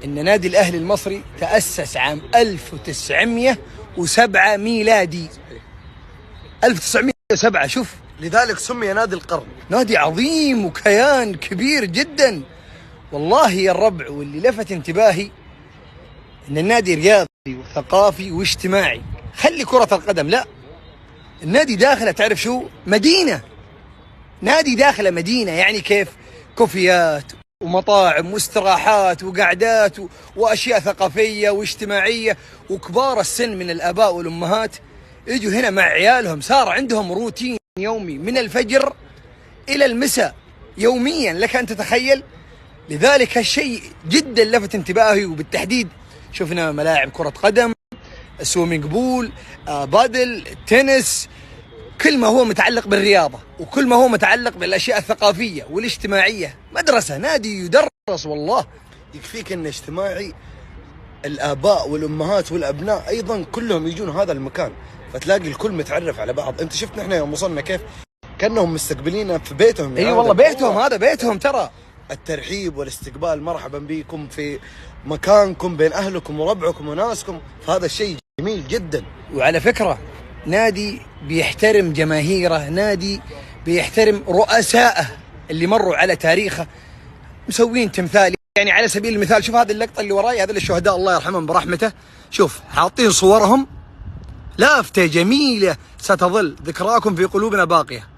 إن نادي الأهلي المصري تأسس عام 1907 ميلادي. 1907. شوف، لذلك سمي نادي القرن. نادي عظيم وكيان كبير جدا والله يا الربع. واللي لفت انتباهي إن النادي رياضي وثقافي واجتماعي. خلي كرة القدم، لا، النادي داخله تعرف شو؟ مدينة. نادي داخله مدينة، يعني كيف؟ كوفيات ومطاعم واستراحات وقعدات وأشياء ثقافية واجتماعية. وكبار السن من الآباء والأمهات يجوا هنا مع عيالهم، صار عندهم روتين يومي من الفجر إلى المساء يوميا، لك أن تتخيل. لذلك هالشيء جدا لفت انتباهي. وبالتحديد شفنا ملاعب كرة قدم، سويمينج بول، بادل، تنس، كل ما هو متعلق بالرياضة وكل ما هو متعلق بالأشياء الثقافية والاجتماعية. مدرسة، نادي يدرس والله. يكفيك أنه اجتماعي، الآباء والأمهات والأبناء أيضا كلهم يجون هذا المكان، فتلاقي الكل متعرف على بعض. أنت شفت نحن يوم وصلنا كيف كأنهم مستقبلينا في بيتهم. أي والله بيتهم، هذا بيتهم ترى. الترحيب والاستقبال، مرحبا بكم في مكانكم بين أهلكم وربعكم وناسكم، فهذا الشيء جميل جدا. وعلى فكرة نادي بيحترم جماهيره، نادي بيحترم رؤسائه اللي مروا على تاريخه، مسوين تمثال. يعني على سبيل المثال شوف هذه اللقطة اللي وراي، هذول الشهداء الله يرحمهم برحمته، شوف حاطين صورهم، لافتة جميلة ستظل ذكراكم في قلوبنا باقية.